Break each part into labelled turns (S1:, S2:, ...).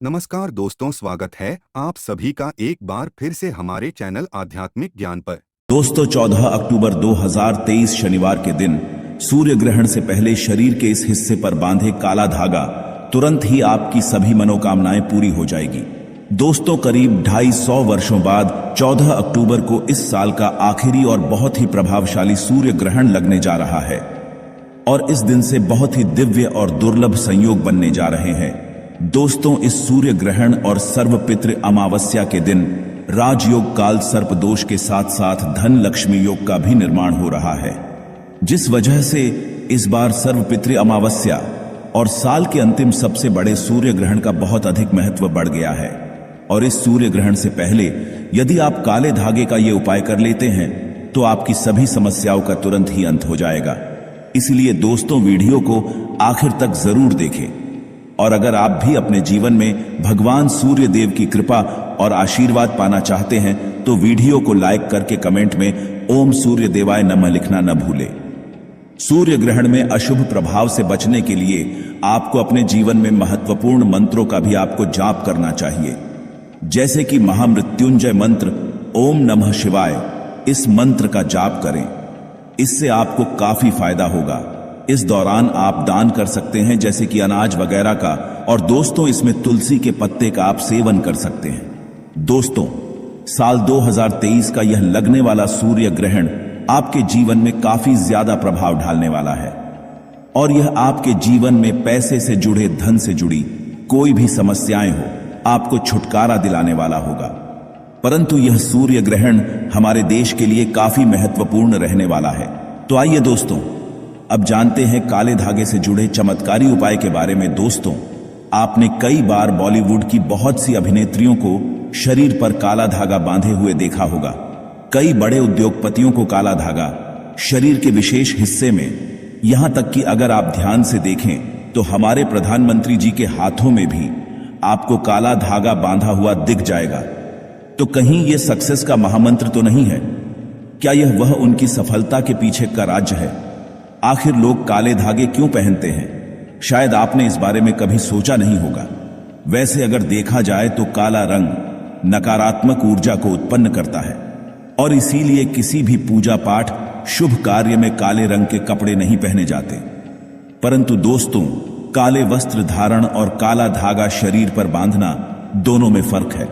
S1: नमस्कार दोस्तों, स्वागत है आप सभी का एक बार फिर से हमारे चैनल आध्यात्मिक ज्ञान पर।
S2: दोस्तों 14 अक्टूबर 2023 शनिवार के दिन सूर्य ग्रहण से पहले शरीर के इस हिस्से पर बांधे काला धागा तुरंत ही आपकी सभी मनोकामनाएं पूरी हो जाएगी। दोस्तों करीब 250 वर्षों बाद 14 अक्टूबर को इस साल का आखिरी और बहुत ही प्रभावशाली सूर्य ग्रहण लगने जा रहा है और इस दिन से बहुत ही दिव्य और दुर्लभ संयोग बनने जा रहे हैं। दोस्तों इस सूर्य ग्रहण और सर्वपितृ अमावस्या के दिन राजयोग काल सर्प दोष के साथ साथ धन लक्ष्मी योग का भी निर्माण हो रहा है, जिस वजह से इस बार सर्वपितृ अमावस्या और साल के अंतिम सबसे बड़े सूर्य ग्रहण का बहुत अधिक महत्व बढ़ गया है। और इस सूर्य ग्रहण से पहले यदि आप काले धागे का ये उपाय कर लेते हैं तो आपकी सभी समस्याओं का तुरंत ही अंत हो जाएगा। इसलिए दोस्तों वीडियो को आखिर तक जरूर देखें और अगर आप भी अपने जीवन में भगवान सूर्य देव की कृपा और आशीर्वाद पाना चाहते हैं तो वीडियो को लाइक करके कमेंट में ओम सूर्य देवाय नमः लिखना न भूलें। सूर्य ग्रहण में अशुभ प्रभाव से बचने के लिए आपको अपने जीवन में महत्वपूर्ण मंत्रों का भी आपको जाप करना चाहिए, जैसे कि महामृत्युंजय मंत्र ओम नमः शिवाय। इस मंत्र का जाप करें, इससे आपको काफी फायदा होगा। इस दौरान आप दान कर सकते हैं जैसे कि अनाज वगैरह का, और दोस्तों इसमें तुलसी के पत्ते का आप सेवन कर सकते हैं। दोस्तों साल 2023 का यह लगने वाला सूर्य ग्रहण आपके जीवन में काफी ज्यादा प्रभाव डालने वाला है और यह आपके जीवन में पैसे से जुड़े, धन से जुड़ी कोई भी समस्याएं हो, आपको छुटकारा दिलाने वाला होगा। परंतु यह सूर्य ग्रहण हमारे देश के लिए काफी महत्वपूर्ण रहने वाला है। तो आइए दोस्तों अब जानते हैं काले धागे से जुड़े चमत्कारी उपाय के बारे में। दोस्तों आपने कई बार बॉलीवुड की बहुत सी अभिनेत्रियों को शरीर पर काला धागा बांधे हुए देखा होगा। कई बड़े उद्योगपतियों को काला धागा शरीर के विशेष हिस्से में, यहां तक कि अगर आप ध्यान से देखें तो हमारे प्रधानमंत्री जी के हाथों में भी आपको काला धागा बांधा हुआ दिख जाएगा। तो कहीं यह सक्सेस का महामंत्र तो नहीं है? क्या यह वह उनकी सफलता के पीछे का राज है? आखिर लोग काले धागे क्यों पहनते हैं? शायद आपने इस बारे में कभी सोचा नहीं होगा। वैसे अगर देखा जाए तो काला रंग नकारात्मक ऊर्जा को उत्पन्न करता है और इसीलिए किसी भी पूजा पाठ, शुभ कार्य में काले रंग के कपड़े नहीं पहने जाते। परंतु दोस्तों काले वस्त्र धारण और काला धागा शरीर पर बांधना दोनों में फर्क है।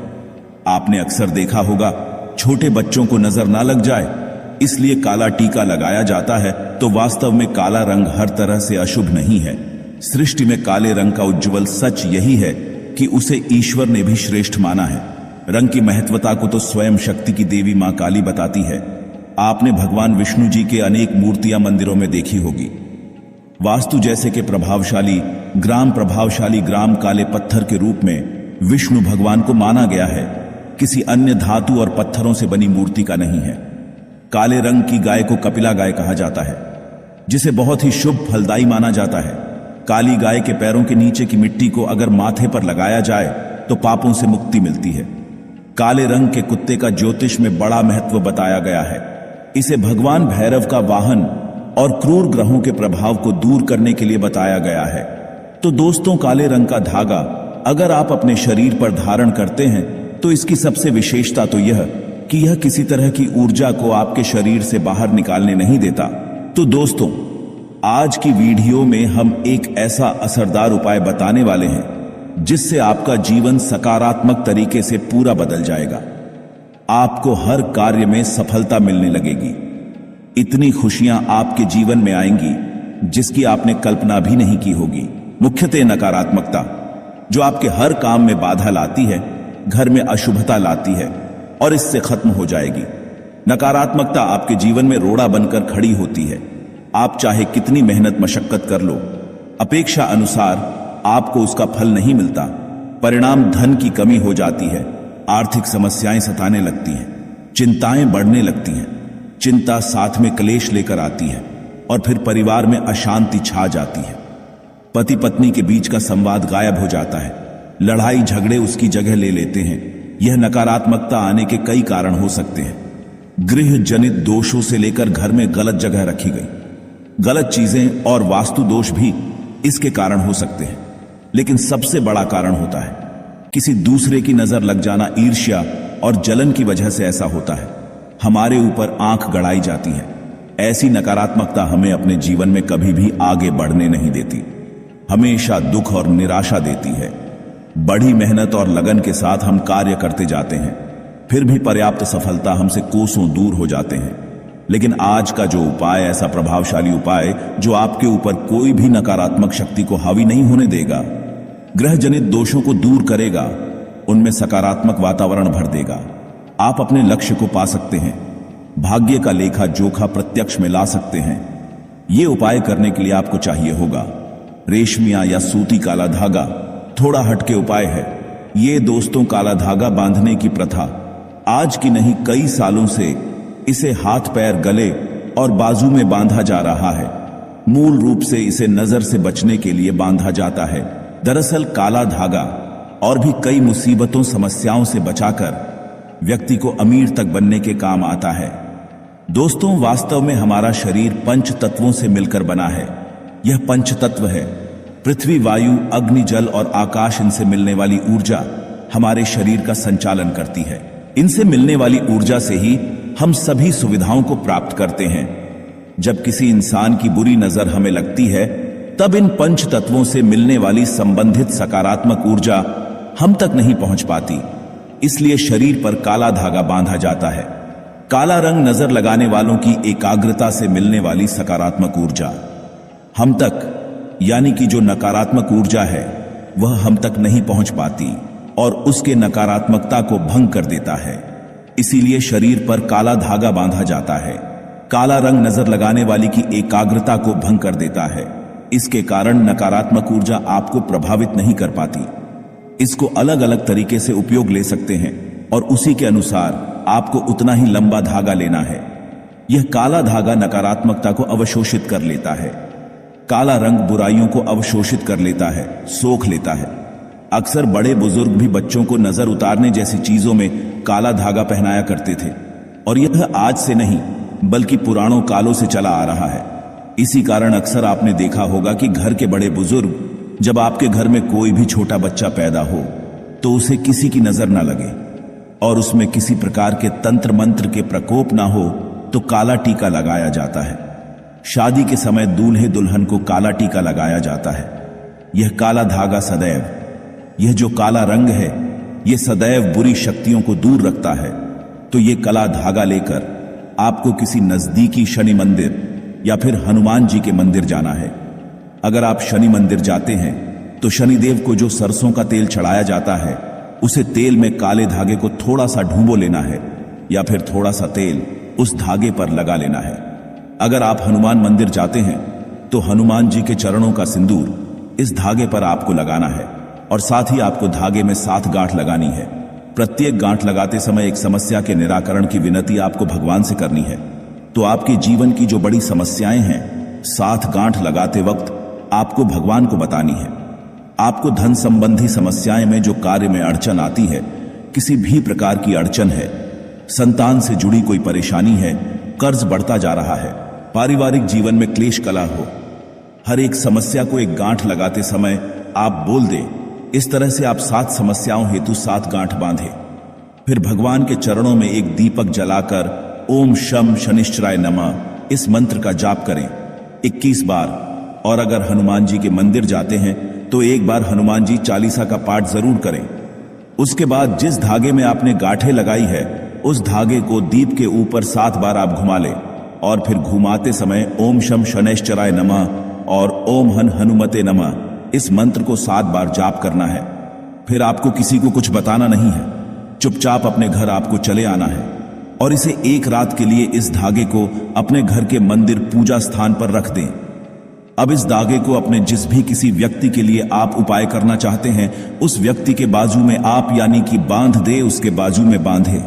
S2: आपने अक्सर देखा होगा छोटे बच्चों को नजर ना लग जाए इसलिए काला टीका लगाया जाता है, तो वास्तव में काला रंग हर तरह से अशुभ नहीं है। सृष्टि में काले रंग का उज्ज्वल सच यही है कि उसे ईश्वर ने भी श्रेष्ठ माना है। रंग की महत्वता को तो स्वयं शक्ति की देवी मां काली बताती है। आपने भगवान विष्णु जी के अनेक मूर्तियां मंदिरों में देखी होगी। वास्तु जैसे कि प्रभावशाली ग्राम काले पत्थर के रूप में विष्णु भगवान को माना गया है, किसी अन्य धातु और पत्थरों से बनी मूर्ति का नहीं है। काले रंग की गाय को कपिला गाय कहा जाता है, जिसे बहुत ही शुभ फलदायी माना जाता है। काली गाय के पैरों के नीचे की मिट्टी को अगर माथे पर लगाया जाए तो पापों से मुक्ति मिलती है। काले रंग के कुत्ते का ज्योतिष में बड़ा महत्व बताया गया है। इसे भगवान भैरव का वाहन और क्रूर ग्रहों के प्रभाव को दूर करने के लिए बताया गया है। तो दोस्तों काले रंग का धागा अगर आप अपने शरीर पर धारण करते हैं तो इसकी सबसे विशेषता तो यह कि यह किसी तरह की ऊर्जा को आपके शरीर से बाहर निकालने नहीं देता। तो दोस्तों आज की वीडियो में हम एक ऐसा असरदार उपाय बताने वाले हैं जिससे आपका जीवन सकारात्मक तरीके से पूरा बदल जाएगा। आपको हर कार्य में सफलता मिलने लगेगी। इतनी खुशियां आपके जीवन में आएंगी जिसकी आपने कल्पना भी नहीं की होगी। मुख्यतः नकारात्मकता जो आपके हर काम में बाधा लाती है, घर में अशुभता लाती है और इससे खत्म हो जाएगी। नकारात्मकता आपके जीवन में रोड़ा बनकर खड़ी होती है। आप चाहे कितनी मेहनत मशक्कत कर लो, अपेक्षा अनुसार आपको उसका फल नहीं मिलता। परिणाम धन की कमी हो जाती है, आर्थिक समस्याएं सताने लगती हैं, चिंताएं बढ़ने लगती हैं। चिंता साथ में क्लेश लेकर आती है और फिर परिवार में अशांति छा जाती है। पति पत्नी के बीच का संवाद गायब हो जाता है, लड़ाई झगड़े उसकी जगह ले लेते हैं। यह नकारात्मकता आने के कई कारण हो सकते हैं। गृह जनित दोषों से लेकर घर में गलत जगह रखी गई गलत चीजें और वास्तु दोष भी इसके कारण हो सकते हैं। लेकिन सबसे बड़ा कारण होता है किसी दूसरे की नजर लग जाना ईर्ष्या और जलन की वजह से ऐसा होता है। हमारे ऊपर आंख गड़ाई जाती है। ऐसी नकारात्मकता हमें अपने जीवन में कभी भी आगे बढ़ने नहीं देती, हमेशा दुख और निराशा देती है। बड़ी मेहनत और लगन के साथ हम कार्य करते जाते हैं, फिर भी पर्याप्त सफलता हमसे कोसों दूर हो जाते हैं। लेकिन आज का जो उपाय ऐसा प्रभावशाली उपाय जो आपके ऊपर कोई भी नकारात्मक शक्ति को हावी नहीं होने देगा, ग्रह जनित दोषों को दूर करेगा, उनमें सकारात्मक वातावरण भर देगा। आप अपने लक्ष्य को पा सकते हैं, भाग्य का लेखा जोखा प्रत्यक्ष में ला सकते हैं। यह उपाय करने के लिए आपको चाहिए होगा रेशमिया या सूती काला धागा। थोड़ा हटके उपाय है ये दोस्तों। काला धागा बांधने की प्रथा आज की नहीं, कई सालों से इसे हाथ पैर गले और बाजू में बांधा जा रहा है। मूल रूप से इसे नजर से बचने के लिए बांधा जाता है। दरअसल काला धागा और भी कई मुसीबतों समस्याओं से बचाकर व्यक्ति को अमीर तक बनने के काम आता है। दोस्तों, वास्तव में हमारा शरीर पंच तत्वों से मिलकर बना है। यह पंच तत्व है पृथ्वी, वायु, अग्नि, जल और आकाश। इनसे मिलने वाली ऊर्जा हमारे शरीर का संचालन करती है। इनसे मिलने वाली ऊर्जा से ही हम सभी सुविधाओं को प्राप्त करते हैं। जब किसी इंसान की बुरी नजर हमें लगती है, तब इन पंच तत्वों से मिलने वाली संबंधित सकारात्मक ऊर्जा हम तक नहीं पहुंच पाती। इसलिए शरीर पर काला धागा बांधा जाता है। काला रंग नजर लगाने वालों की एकाग्रता से मिलने वाली सकारात्मक ऊर्जा हम तक, यानी कि जो नकारात्मक ऊर्जा है वह हम तक नहीं पहुंच पाती और उसके नकारात्मकता को भंग कर देता है। इसीलिए शरीर पर काला धागा बांधा जाता है। काला रंग नजर लगाने वाली की एकाग्रता को भंग कर देता है। इसके कारण नकारात्मक ऊर्जा आपको प्रभावित नहीं कर पाती। इसको अलग अलग तरीके से उपयोग ले सकते हैं और उसी के अनुसार आपको उतना ही लंबा धागा लेना है। यह काला धागा नकारात्मकता को अवशोषित कर लेता है। काला रंग बुराइयों को अवशोषित कर लेता है, सोख लेता है। अक्सर बड़े बुजुर्ग भी बच्चों को नजर उतारने जैसी चीजों में काला धागा पहनाया करते थे और यह आज से नहीं बल्कि पुरानों कालों से चला आ रहा है। इसी कारण अक्सर आपने देखा होगा कि घर के बड़े बुजुर्ग, जब आपके घर में कोई भी छोटा बच्चा पैदा हो तो उसे किसी की नजर ना लगे और उसमें किसी प्रकार के तंत्र मंत्र के प्रकोप ना हो तो काला टीका लगाया जाता है। शादी के समय दूल्हे दुल्हन को काला टीका लगाया जाता है। यह काला धागा सदैव, यह जो काला रंग है, यह सदैव बुरी शक्तियों को दूर रखता है। तो यह काला धागा लेकर आपको किसी नजदीकी शनि मंदिर या फिर हनुमान जी के मंदिर जाना है। अगर आप शनि मंदिर जाते हैं तो शनिदेव को जो सरसों का तेल चढ़ाया जाता है, उसे तेल में काले धागे को थोड़ा सा ढूंबो लेना है या फिर थोड़ा सा तेल उस धागे पर लगा लेना है। अगर आप हनुमान मंदिर जाते हैं तो हनुमान जी के चरणों का सिंदूर इस धागे पर आपको लगाना है और साथ ही आपको धागे में 7 गांठ लगानी है। प्रत्येक गांठ लगाते समय एक समस्या के निराकरण की विनती आपको भगवान से करनी है। तो आपके जीवन की जो बड़ी समस्याएं हैं, 7 गांठ लगाते वक्त आपको भगवान को बतानी है। आपको धन संबंधी समस्याएं में जो कार्य में अड़चन आती है, किसी भी प्रकार की अड़चन है, संतान से जुड़ी कोई परेशानी है, कर्ज बढ़ता जा रहा है, पारिवारिक जीवन में क्लेश कलह हो, हर एक समस्या को एक गांठ लगाते समय आप बोल दें, इस तरह से आप 7 समस्याओं हेतु 7 गांठ बांधे। फिर भगवान के चरणों में एक दीपक जलाकर ओम शम शनिश्चराय नमः इस मंत्र का जाप करें 21 बार। और अगर हनुमान जी के मंदिर जाते हैं तो एक बार हनुमान जी चालीसा का पाठ जरूर करें। उसके बाद जिस धागे में आपने गांठें लगाई है, उस धागे को दीप के ऊपर 7 बार आप घुमा लें और फिर घुमाते समय ओम शम शनैश्चराय नमः और ओम हन हनुमते नमः इस मंत्र को 7 बार जाप करना है। फिर आपको किसी को कुछ बताना नहीं है, चुपचाप अपने घर आपको चले आना है और इसे एक रात के लिए इस धागे को अपने घर के मंदिर पूजा स्थान पर रख दें। अब इस धागे को अपने जिस भी किसी व्यक्ति के लिए आप उपाय करना चाहते हैं, उस व्यक्ति के बाजू में आप यानी कि बांध दे, उसके बाजू में बांधे,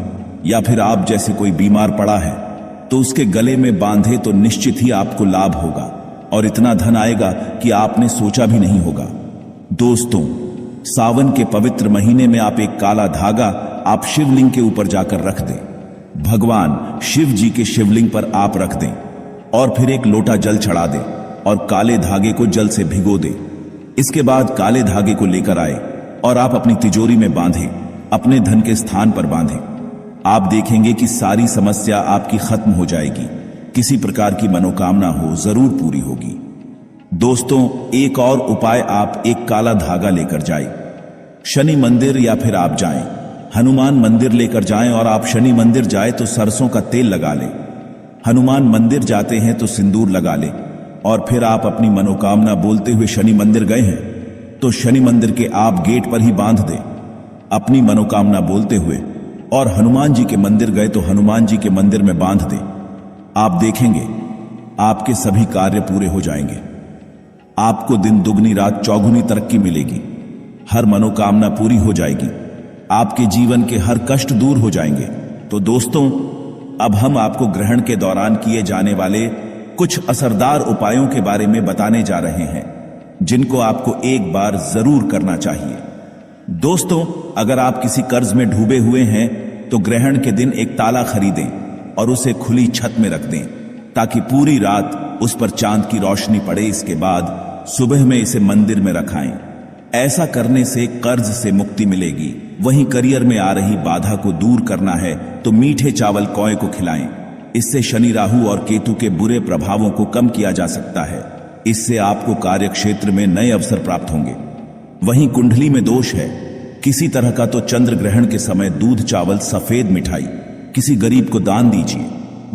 S2: या फिर आप जैसे कोई बीमार पड़ा है तो उसके गले में बांधे तो निश्चित ही आपको लाभ होगा और इतना धन आएगा कि आपने सोचा भी नहीं होगा। दोस्तों, सावन के पवित्र महीने में आप एक काला धागा आप शिवलिंग के ऊपर जाकर रख दें। भगवान शिव जी के शिवलिंग पर आप रख दें और फिर एक लोटा जल चढ़ा दें और काले धागे को जल से भिगो दे। इसके बाद काले धागे को लेकर आए और आप अपनी तिजोरी में बांधें, अपने धन के स्थान पर बांधें। आप देखेंगे कि सारी समस्या आपकी खत्म हो जाएगी। किसी प्रकार की मनोकामना हो जरूर पूरी होगी। दोस्तों, एक और उपाय, आप एक काला धागा लेकर जाएं। शनि मंदिर या फिर आप जाएं हनुमान मंदिर लेकर जाएं, और आप शनि मंदिर जाए तो सरसों का तेल लगा लें। हनुमान मंदिर जाते हैं तो सिंदूर लगा लें, और फिर आप अपनी मनोकामना बोलते हुए शनि मंदिर गए हैं तो शनि मंदिर के आप गेट पर ही बांध दें अपनी मनोकामना बोलते हुए, और हनुमान जी के मंदिर गए तो हनुमान जी के मंदिर में बांध दें। आप देखेंगे आपके सभी कार्य पूरे हो जाएंगे। आपको दिन दुगनी रात चौगुनी तरक्की मिलेगी। हर मनोकामना पूरी हो जाएगी। आपके जीवन के हर कष्ट दूर हो जाएंगे। तो दोस्तों, अब हम आपको ग्रहण के दौरान किए जाने वाले कुछ असरदार उपायों के बारे में बताने जा रहे हैं, जिनको आपको एक बार जरूर करना चाहिए। दोस्तों, अगर आप किसी कर्ज में डूबे हुए हैं तो ग्रहण के दिन एक ताला खरीदें और उसे खुली छत में रख दें, ताकि पूरी रात उस पर चांद की रोशनी पड़े। इसके बाद सुबह में इसे मंदिर में रखाएं। ऐसा करने से कर्ज से मुक्ति मिलेगी। वहीं करियर में आ रही बाधा को दूर करना है तो मीठे चावल कौए को खिलाएं। इससे शनि, राहु और केतु के बुरे प्रभावों को कम किया जा सकता है। इससे आपको कार्य क्षेत्र में नए अवसर प्राप्त होंगे। वहीं कुंडली में दोष है किसी तरह का तो चंद्र ग्रहण के समय दूध, चावल, सफेद मिठाई किसी गरीब को दान दीजिए।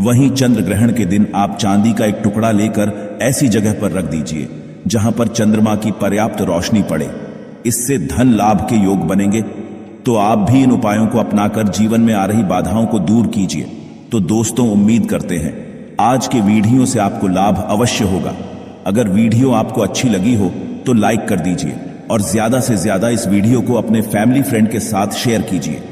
S2: वहीं चंद्र ग्रहण के दिन आप चांदी का एक टुकड़ा लेकर ऐसी जगह पर रख दीजिए जहां पर चंद्रमा की पर्याप्त रोशनी पड़े। इससे धन लाभ के योग बनेंगे। तो आप भी इन उपायों को अपनाकर जीवन में आ रही बाधाओं को दूर कीजिए। तो दोस्तों, उम्मीद करते हैं आज के वीडियो से आपको लाभ अवश्य होगा। अगर वीडियो आपको अच्छी लगी हो तो लाइक कर दीजिए और ज्यादा से ज्यादा इस वीडियो को अपने फैमिली फ्रेंड के साथ शेयर कीजिए।